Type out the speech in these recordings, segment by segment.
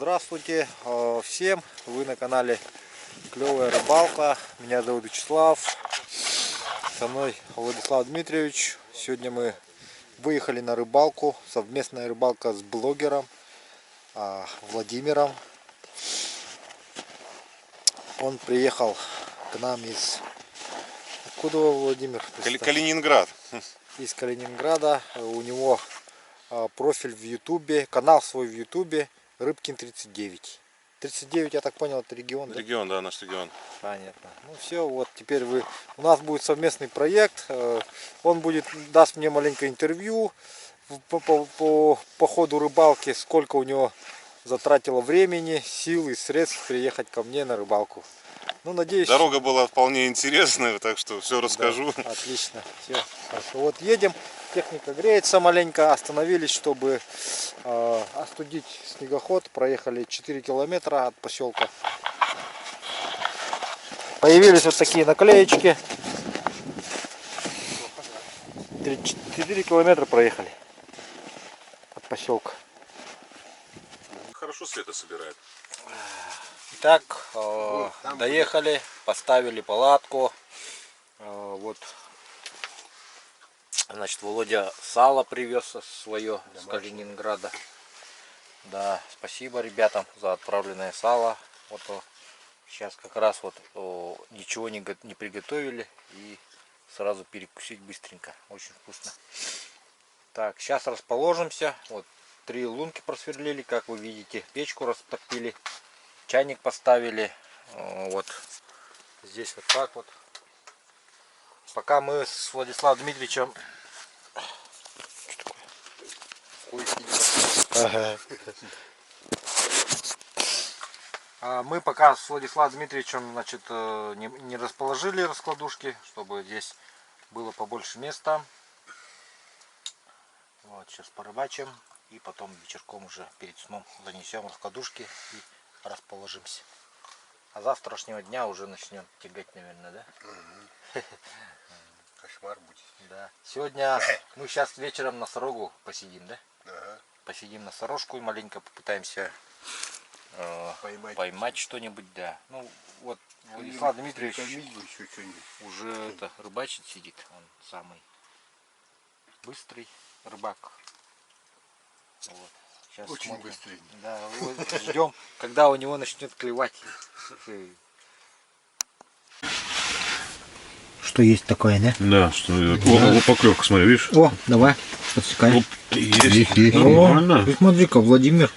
Здравствуйте всем, вы на канале Клевая рыбалка. Меня зовут Вячеслав, со мной Владислав Дмитриевич. Сегодня мы выехали на рыбалку, совместная рыбалка с блогером Владимиром. Он приехал к нам из... Откуда Владимир? Калининград. Из Калининграда. У него профиль в Ютубе, канал свой в Ютубе, Рыбкин 39. 39, я так понял, это регион, да? Регион, да, наш регион. Понятно. Ну все, вот теперь у нас будет совместный проект. Он даст мне маленькое интервью по ходу рыбалки, сколько у него затратило времени, сил и средств приехать ко мне на рыбалку. Ну, надеюсь... Дорога была вполне интересная, так что все расскажу. Да, отлично. Все. Хорошо. Вот едем, техника греется маленько, остановились, чтобы остудить снегоход. Проехали 4 километра от поселка. Появились вот такие наклеечки. 4 километра проехали от поселка. Хорошо Света собирает. Итак, доехали, поставили палатку. Вот, значит, Володя сало привез свое с Калининграда. Да, спасибо ребятам за отправленное сало. Вот сейчас как раз вот ничего не приготовили и сразу перекусить быстренько. Очень вкусно. Так, сейчас расположимся. Вот 3 лунки просверлили, как вы видите, печку растопили. Чайник поставили, вот здесь вот так вот. Пока мы с Владиславом Дмитриевичем... Мы пока с Владиславом Дмитриевичем, значит, не расположили раскладушки, чтобы здесь было побольше места. Вот, сейчас порыбачим и потом вечерком уже перед сном занесем раскладушки и расположимся. А завтрашнего дня уже начнем тягать, наверное, да? Кошмар будет. Да. Сегодня мы сейчас вечером на сорогу посидим, да? Ага. Посидим на сорожку и маленько попытаемся поймать что-нибудь, да. Ну вот Владислав Дмитриевич уже рыбачит, сидит. Он самый быстрый рыбак. Вот. Сейчас очень смотрим. быстрый. Да, вот, ждем, когда у него начнет клевать. Что есть такое, да? Да, что о, поклевка, смотри, видишь? О, давай, подсекай. Есть. Нормально. Ты смотри-ка, Владимир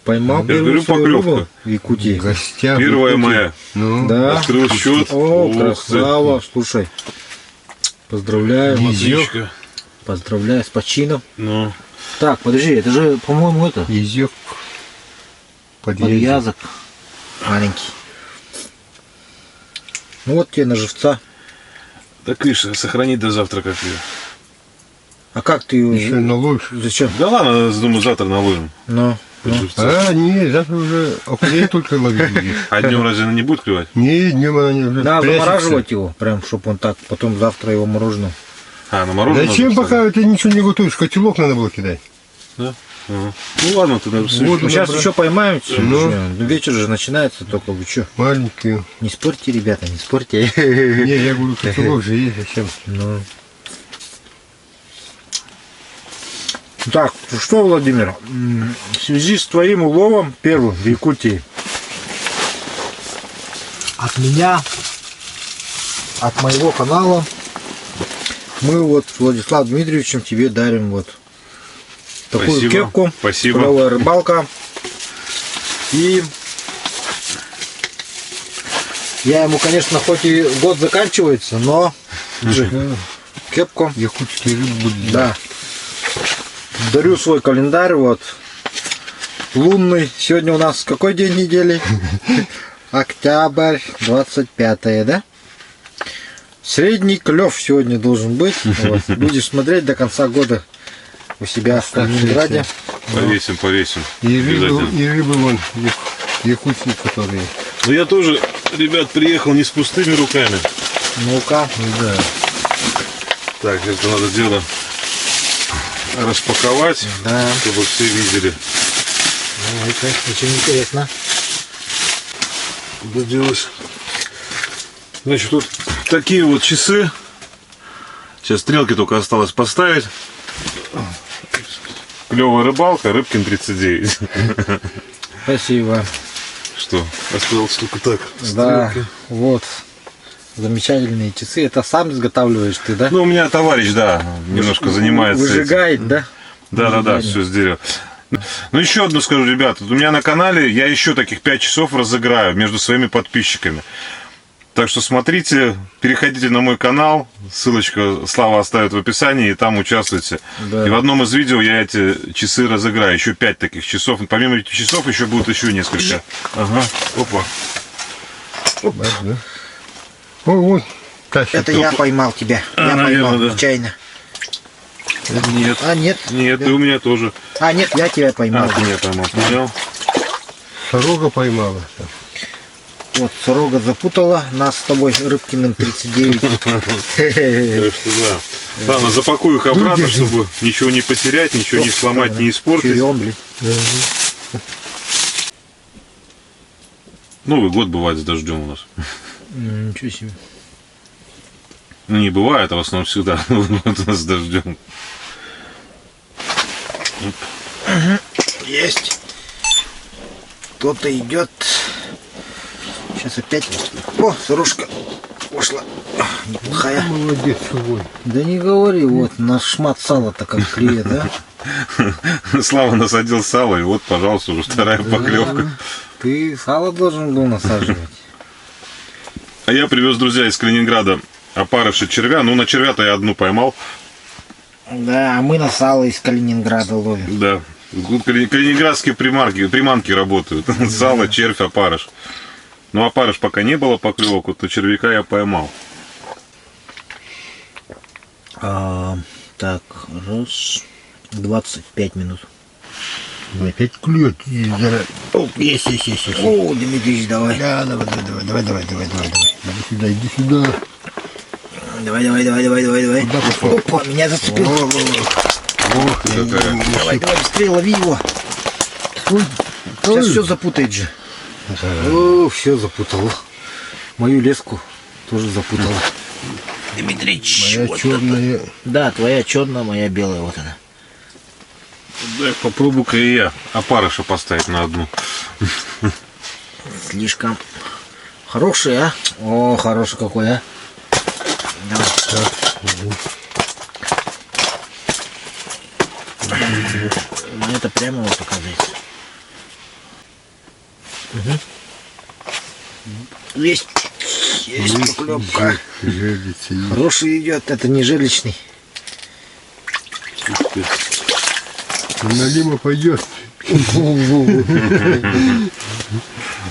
поймал первую свою рыбу в Якутии. Гостя. Первая моя. Ну, Да. Открыл счет. О, красава. Слушай, поздравляю. Отлично. Поздравляю с почином. Ну. Так, подожди, это же, по-моему, это... Езёк. Подъязок. Маленький. Ну вот тебе на живца. Так, видишь, сохранить до завтра как ее. А как ты ее... Еще наловишь. Зачем? Да ладно, думаю, завтра наловим. Ну. А, нет, завтра уже окуней только ловить будешь. А днем разве она не будет клевать? Не, днем она не уже Надо прячется. замораживать его, прям, чтобы он так, потом завтра его мороженым. А, на мороженое? Зачем, пока ты ничего не готовишь? Котелок надо было кидать. Да? Ага. Ну ладно, ты Вот, Ну, сейчас еще поймаем. Ну. Вечер же начинается, только вы что? Маленький. Не спорьте, ребята, не спорьте. Не, я говорю, котелок же есть, зачем? Ну. Так, ну что, Владимир, в связи с твоим уловом первым в Якутии, от меня, от моего канала, мы вот с Владиславом Дмитриевичем тебе дарим вот такую Спасибо. кепку. Спасибо. Клевая рыбалка. И я ему, конечно, хоть и год заканчивается, но кепку. Якутские рыбы будут. Да. Дарю свой календарь, вот, лунный. Сегодня у нас какой день недели? Октябрь, 25, да? Средний клев сегодня должен быть. Вот. Будешь смотреть до конца года у себя в Калининграде. Повесим. И рыбы вон, якутские, которые. Ну я тоже, ребят, приехал не с пустыми руками. Ну-ка. Да. Так, это надо дело распаковать, да, чтобы все видели. Это очень интересно. Куда делось? Значит, тут такие вот часы. Сейчас стрелки только осталось поставить. Клевая рыбалка, Рыбкин 39. Спасибо. Что, осталось только так. Да, Стрелки. вот. Замечательные часы. Это сам изготавливаешь ты, да? Ну, у меня товарищ, да, немножко занимается этим. Выжигает, да? Да, все сделал. Ну, еще одно скажу, ребята. У меня на канале я еще таких 5 часов разыграю между своими подписчиками. Так что смотрите, переходите на мой канал. Ссылочку Слава оставит в описании, и там участвуйте. Да. И в одном из видео я эти часы разыграю. Еще 5 таких часов. Помимо этих часов еще будет еще несколько. Ага. Опа. Да. Ой, тащит. Это я поймал тебя. Я наверное, поймал да. нечаянно. Нет. А, нет. Нет, и у меня тоже. А, нет, я тебя поймал. Ты меня поймал. Понял? Сорога поймала. Вот, сорога запутала нас с тобой, Рыбкиным 39. Так что да. Ладно, запакую их обратно, чтобы ничего не потерять, ничего не сломать, не испортить. Чуем, блин. Новый год бывает с дождем у нас. Ничего себе. Ну, не бывает, а в основном всегда Новый год у нас с дождем. Есть. Кто-то идет. Сейчас опять. О, сорожка ушла. Неплохая. Молодец, свой. Да не говори, вот наш шмат сала-то как клеит, да? Слава насадил сало, и вот, пожалуйста, уже вторая поклевка. Ты сало должен был насаживать. А я привез, друзья, из Калининграда опарыша червя. Ну, на червя-то я одну поймал. Да, а мы на сало из Калининграда ловим. Да. Тут калининградские приманки работают. Сало, червь, опарыш. Ну, опарыш пока не было поклевок, вот, то червяка я поймал. Так, раз, 25 минут. Опять клюет. О, есть. О, Дмитрич, давай. Да, давай. Иди сюда. Давай. Куда пошел? Опа, меня зацепил. Ох, Давай, быстрее лови его. Сейчас все запутает же. О, все запутало. Мою леску тоже запутала. Дмитрич, моя черная. Да, твоя черная, моя белая, вот она. Да, попробую-ка и я опарыша поставить на одну. Слишком хороший, а? О, хороший какой, а? Давай. Это прямо вот показывается. Есть поклевка. Жерлица есть. Хороший идет, это не жерличный. Налимо пойдет.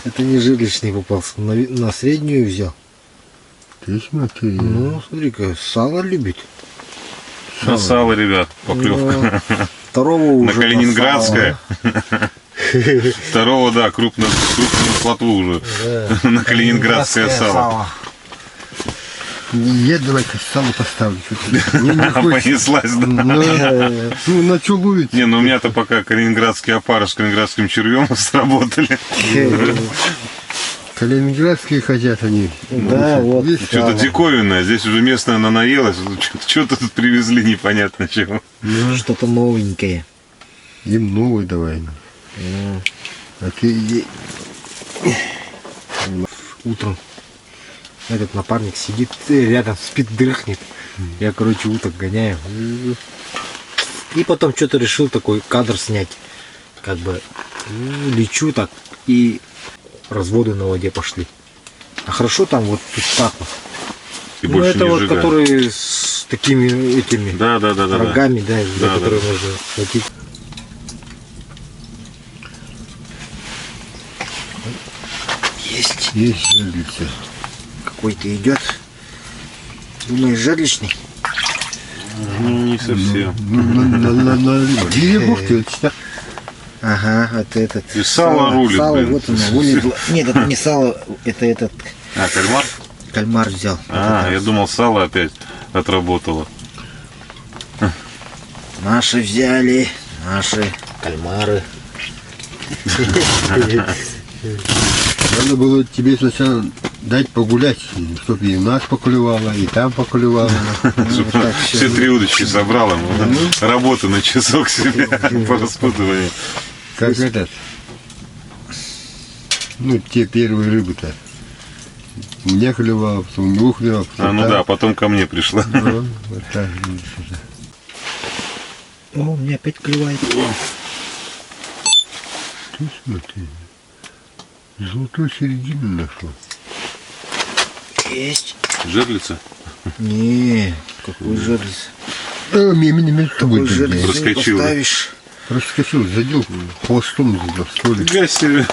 Это не жерличный попался. На среднюю взял. Ты смотри. Ну, смотри-ка, сало любит. На сало, ребят, поклевка. Второго уже. На Калининградское. Второго, да, крупную плотву уже. На Калининградское сало. Я давай-ка сало поставлю. Понеслась, да. Ну, на что ловить? Не, ну у меня-то пока калининградский опарыш с калининградским червем сработали. Калининградские хотят они. Да, вот. Что-то диковинное, здесь уже местное она наелась. Что-то тут привезли непонятно чего. Что-то новенькое. Им новый давай. А ты Утром этот напарник сидит рядом, спит, дрыхнет. Я, короче, уток гоняю. И потом что-то решил такой кадр снять. Как бы лечу так, и разводы на воде пошли. А хорошо там вот тут так вот. И Ну, больше это не вот, сжигай. которые с такими этими Да. рогами, да, за Да, которые можно схватить. Есть. есть жерлица. Какой-то идет. Думаешь, жерличный? Ну, не совсем. Где бухтельца? Ага, это этот. И сало рулит, Сало, блин. вот оно, вылезло. Нет, это не сало, это этот А, кальмар? кальмар взял. А, я думал, сало опять отработало. Наши взяли, наши кальмары. Надо было тебе сначала дать погулять, чтобы и у нас поклевало, и там поклевало. Все 3 удочки собрал, ему работу на часок себе по распутыванию. Как этот. Ну, те первые рыбы-то. У меня клевало, потом у него клевало. А, ну да, потом ко мне пришла. Ну, вот так. О, у меня опять клевает. Ты смотри. Золотую середину нашел. Есть. Жерлица? Не, какой жерлиц. Мимо тобой Какой жерлиц Проскочила. поставишь. проскочил, задел хвостом за столик. Фига себе.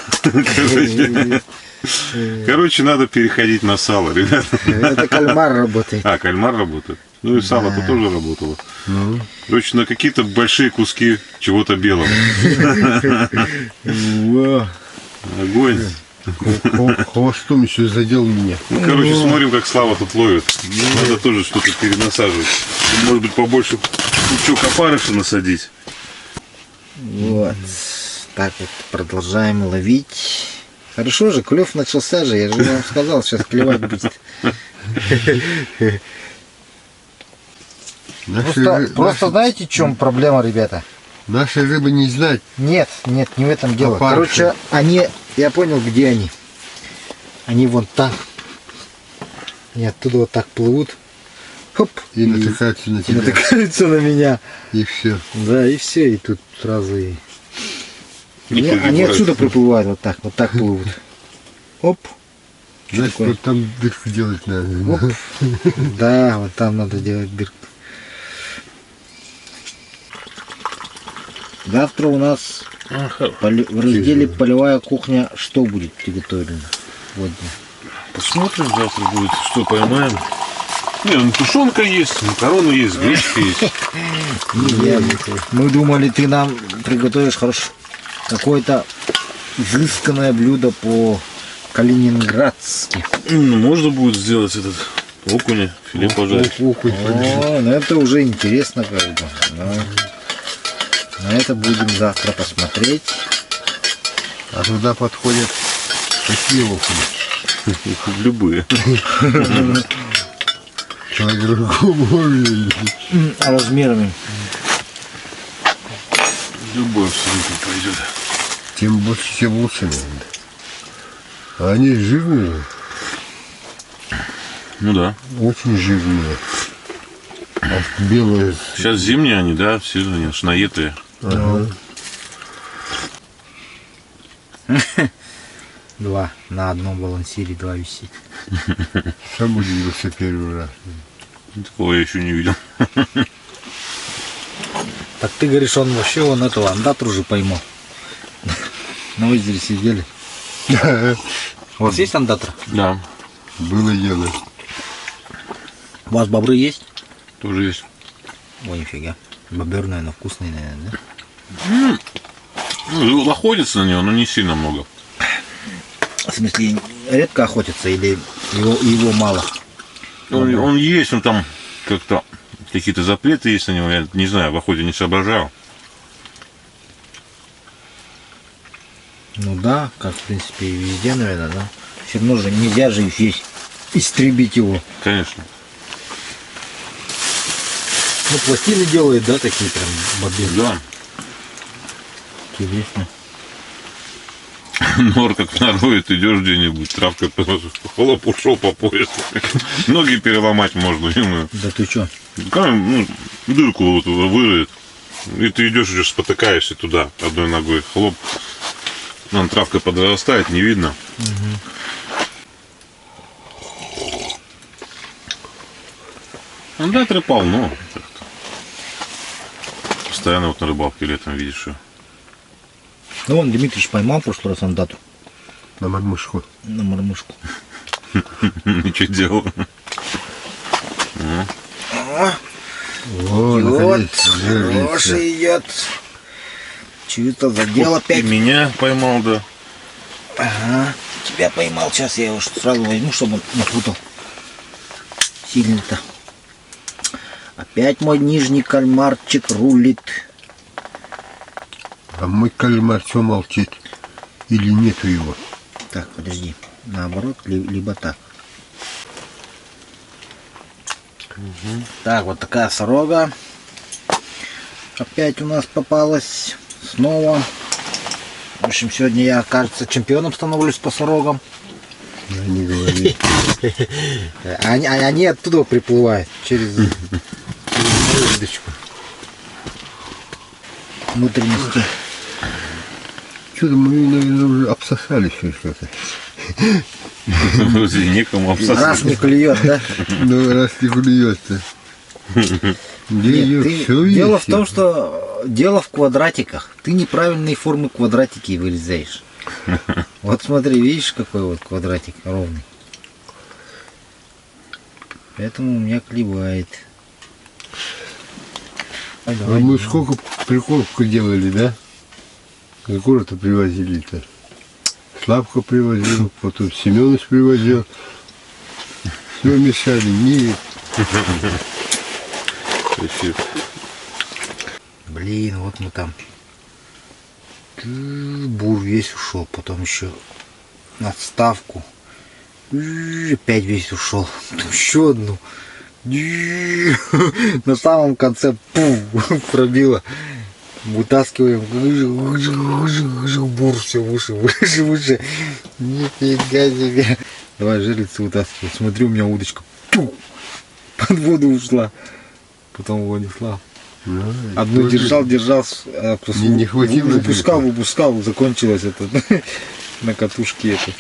Короче, надо переходить на сало, ребята. Это кальмар работает. А, кальмар работает. Ну и сало-то тоже работало. Короче, на какие-то большие куски чего-то белого. Огонь. Хвостом еще задел меня. Ну, короче, смотрим, как Слава тут ловит. Надо тоже что-то перенасаживать. Может быть, побольше кучок опарыша насадить. Вот. Так вот, продолжаем ловить. Хорошо же, клев начался же. Я же вам сказал, сейчас клевать будет. Просто знаете, в чем проблема, ребята? Наши рыбы не знают. Нет, не в этом дело. Опарыши. Короче, я понял, где они. Они вон там. Они оттуда вот так плывут. Хоп. И натыкаются на И тебя. натыкаются на меня. И все. Да, и все. И тут сразу и... И Они погибают. отсюда приплывают вот так плывут. Оп. Значит, такое? вот там дырку делать надо. Оп. Да, вот там надо делать дырку. Завтра у нас в разделе полевая кухня что будет приготовлено? Вот. Посмотрим, завтра будет, что поймаем. Не, ну тушенка есть, макароны есть, гречка есть. Мы думали, ты нам приготовишь хорошо какое-то изысканное блюдо по-калининградски. Ну, можно будет сделать этот окуня, филе пожарить. О, ну это уже интересно как бы. На это будем завтра посмотреть. А туда подходят такие окуни. Любые. По-другому. А размерами? Любой абсолютно пойдет. Тем больше, тем лучше. Наверное. А они жирные, Ну да. очень жирные. А белые. Сейчас зимние они, да, все они аж наетые. Ага. Два. На одном балансире два висит. Сам удивился первый раз. Такого я еще не видел. Так ты говоришь, он вообще этого андатру уже поймал. На озере сидели. У вас есть андатра? Да, Было дело. У вас бобры есть? тоже есть. Ой, нифига. Бобер, наверное, вкусный, наверное, да? Ну, охотится на него, но не сильно много. В смысле, редко охотятся или его мало? Он есть, он там как-то какие-то запреты есть на него, я не знаю, в охоте не соображал. Ну да, как в принципе и везде, наверное, да? Все равно же нельзя же весь истребить его. Конечно. Ну, пластины делает, да, такие прям бобер. Да. Интересно. Нор как нароет, идешь где-нибудь, травка хлоп ушел по поясу. Ноги переломать можно, ё-моё. Да ты чё? Ну, дырку вот выроет. И ты идешь, уже спотыкаешься туда одной ногой. Хлоп. Вон травка подрастает, не видно. Андатры полно. Постоянно вот на рыбалке летом видишь ее. Ну, вон Дмитрич поймал в прошлый раз андатру На мормышку. на мормышку. Ничего делал. О, наконец, жерлица. хороший идет. Чью-то задел И опять. меня поймал, да. Ага, тебя поймал. Сейчас я его сразу возьму, чтобы он напутал. Сильно-то. Опять мой нижний кальмарчик рулит. А мой кальмар что молчит? Или нету его? Так, подожди. Наоборот, либо так. Так, вот такая сорога. Опять у нас попалась. Снова. В общем, сегодня я, кажется, чемпионом становлюсь по сорогам. Я не говорю. Они оттуда приплывают через удочку. Внутренности. Что-то мы, наверное, уже обсосали все что-то. Вроде некому обсосать. Раз не клюет, да? Ну, раз не клюет-то. Дело в том, что дело в квадратиках. Ты неправильные формы квадратики вырезаешь. Вот смотри, видишь, какой вот квадратик ровный. Поэтому у меня клевает. А мы сколько приколов делали, да? Какого-то привозили-то. Славка привозил, потом Семенович привозил. Все мешали. Нет. Блин, вот мы там. Бур весь ушел, потом еще на отставку. Опять весь ушел. Еще одну. На самом конце пробило. Вытаскиваем. Бур все выше. Нифига себе. Давай жерлицы вытаскивай. Смотри, у меня удочка под воду ушла. Потом его несла. Одну держал, а не хватило. выпускал, закончилось это на катушке это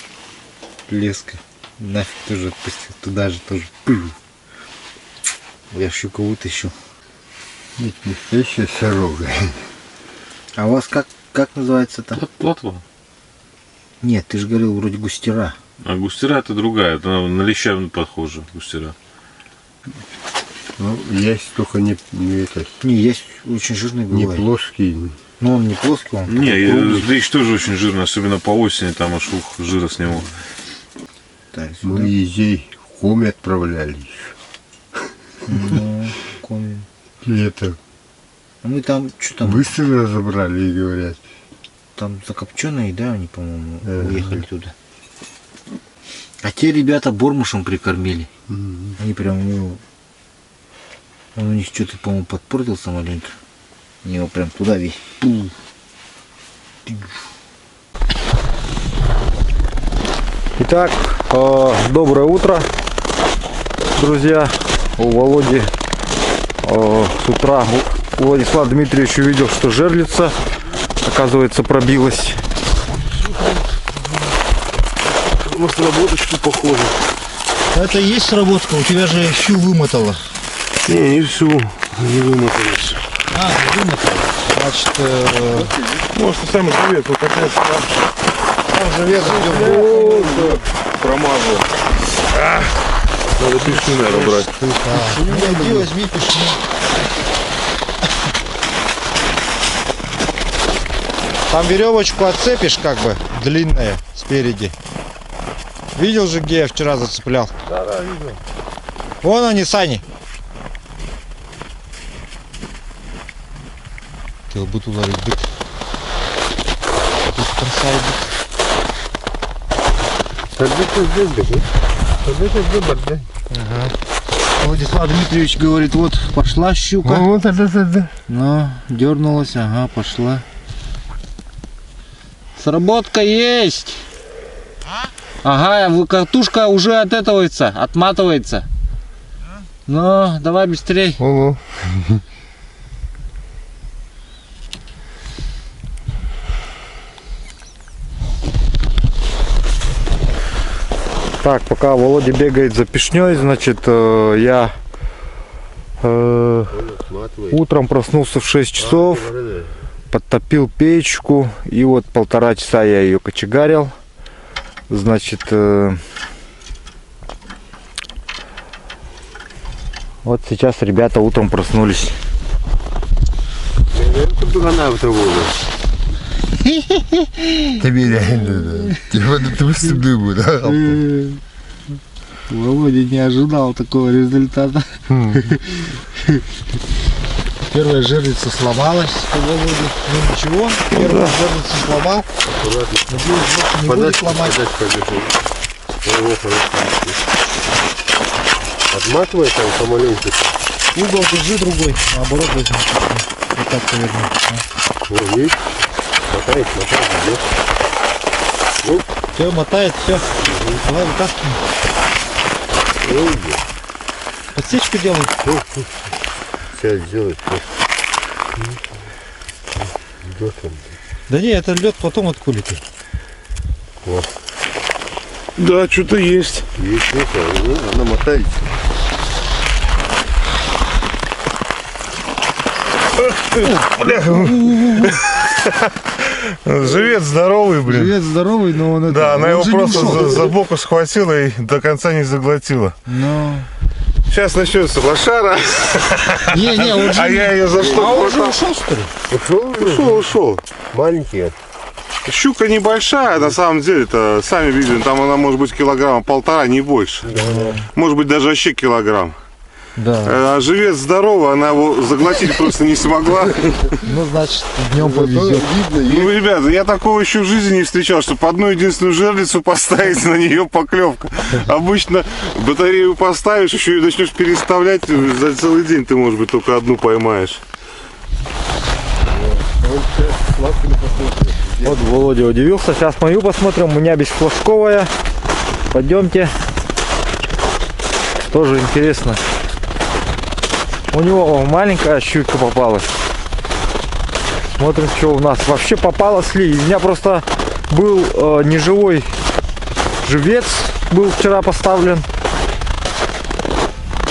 леска. Нафиг тоже отпустил, туда же тоже. Я щуку вытащу. Ведь настоящая сорога. А у вас как называется-то? Плотва. Нет, ты же говорил вроде густера. А густера это другая, это на леща похоже, густера. Ну, есть только не это. Не, есть очень жирный Не бывает. плоский. Но он не плоский, он Не, такой круглый. лещ тоже очень жирный, особенно по осени, там аж жира с него. Так, Мы сюда. езей в Коми отправляли еще. Ну, коми. Лето. А мы там, что там, Быстро разобрали и говорят. там закопченые, да, они, по-моему, Ага. уехали туда. А те ребята бормушем прикормили. Они прям его... Он у них что-то, по-моему, подпортился маленько. Они его прям туда весь. Итак, доброе утро, друзья. У Володи с утра у Владислава Дмитриевича увидел, что жерлица, оказывается, пробилась. На сработочку похоже. Это и есть сработка, у тебя же всю вымотала. Не всю. Не вымотались. А, не вымотала. Значит, Может, сам живет, вот опять там живет, промазал. Надо пешки, наверное, брать. Иди, возьми пешки. Там веревочку отцепишь, как бы, длинная, спереди. Видел же, где я вчера зацеплял? Да, видел. Вон они, сани. Хотел бы туда рыбить. Тут красавец. Ага. Владислав Дмитриевич говорит, вот пошла щука. Вот, да. Ну, дернулась, ага, пошла. Сработка есть. Ага, катушка уже отматывается. Ну, давай быстрей. Ого. Так, пока Володя бегает за пешней, значит, я утром проснулся в 6 часов, подтопил печку, и вот 1,5 часа я ее кочегарил. Значит, вот сейчас ребята утром проснулись. Тебе реально, ты выступил бы, да? Володя не ожидал такого результата. Первая жерлица сломалась. Ну ничего, первую жерлицу сломал. Надеюсь, не будет ломать. Отматывай там помаленьку. Угол держи другой, наоборот возьми. Вот так поверни. Вот, видишь? Мотает, идет. Ну, Все, мотает, все. Давай вытаскивай. Подсечку делай. Сейчас сделает. Идет он. Да не, это лед потом откулит. Вот. Да, что-то есть. Есть, ну, она мотается. Живец здоровый, блин. Живец здоровый, но он это... Да, она он его уже не просто ушел. за боку схватила и до конца не заглотила. Ну... Сейчас начнется лошара, Не, он же... а я ее за что А он же хватал? ушел, что ли? Ушел. Маленький. Щука небольшая, на самом деле-то, сами видели, там она может быть килограмма 1,5, не больше. Может быть даже вообще килограмм. Да. А живец здоровый, она его заглотить просто не смогла. Ну, значит, днем повезет. Ну, ребята, я такого еще в жизни не встречал, чтобы одну единственную жерлицу поставить, на нее поклевка. Обычно батарею поставишь, еще и начнешь переставлять, за целый день ты, может быть, только одну поймаешь. Вот Володя удивился. Сейчас мою посмотрим. У меня бесфлажковая. Пойдемте. Тоже интересно. У него маленькая щука попалась. Смотрим, что у нас. Вообще попалась ли. У меня просто был неживой живец. Был вчера поставлен.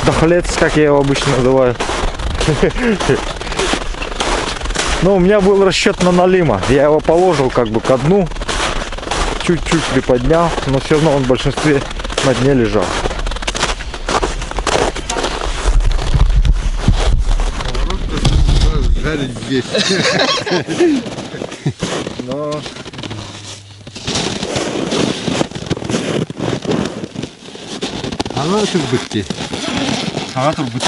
Дохлец, как я его обычно называю. Но у меня был расчет на налима. Я его положил как бы ко дну. Чуть-чуть приподнял. Но все равно он в большинстве на дне лежал. Жарить здесь. Но... Она тут быстрее. Ага, тут будет.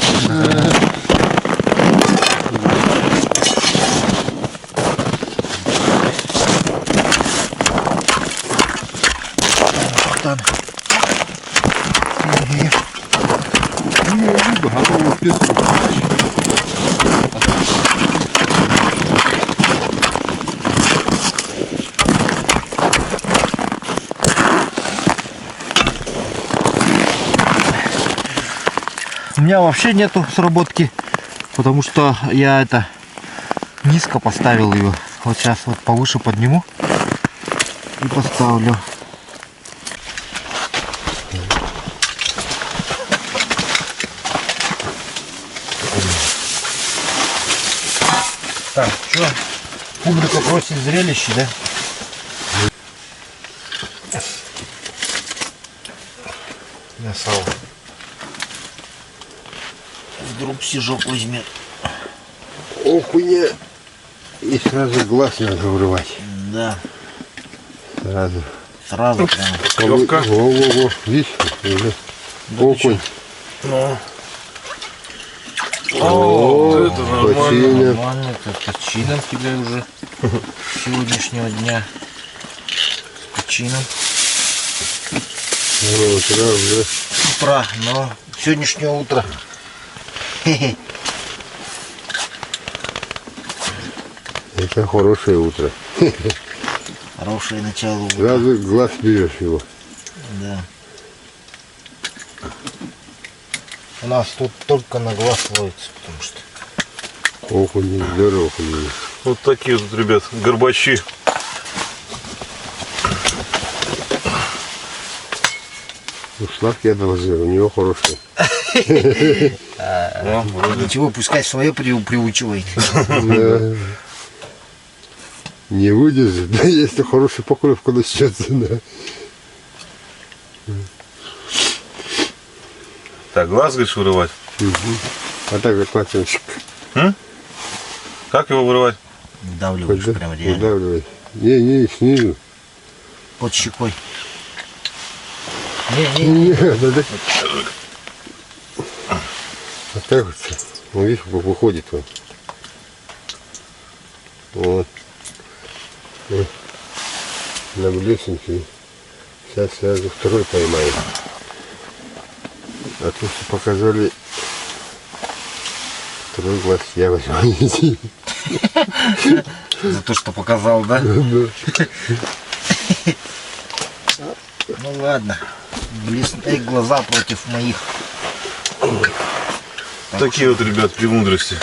Готовую песку. У меня вообще нету сработки, потому что я это низко поставил ее. Вот сейчас вот повыше подниму и поставлю. Так, что? Публика просит зрелище, да? На сало. Вдруг сижок возьмет. Окуня. И сразу глаз надо вырывать. Да, Сразу. сразу прямо. Клевка. Во-во-во. Видишь? Уже. Окунь. Ну. О, это нормально. почина. Нормально, это почином тебе уже сегодняшнего дня. Почином. Вот, сразу, Утра, но сегодняшнее утро. Хе-хе. Это хорошее утро. Хорошее начало утра. Сразу глаз берешь его. Да. У нас тут только на глаз ловится, потому что. Окунь, здорово окунь. Вот такие тут, ребят, горбачи. Ну, сладкий одолжил, у него хороший. Ничего, пускай свое приучивает. Да. Не выдержит, да, если хорошая поклевка начнется, да. Так, глаз, говоришь, вырывать? А так как классик Как его вырывать? Вдавливаешь прям реально. выдавливает. Не, снизу. Под щекой. Не. Не, надо. Вот так вот. Он видишь, как выходит он. Вот. На блесенький. Сейчас сразу второй поймаю. А то, что показали второй глаз, я возьму. За то, что показал, да? Ну ладно. Блесны глаза против моих. Такие вот, ребят, премудрости.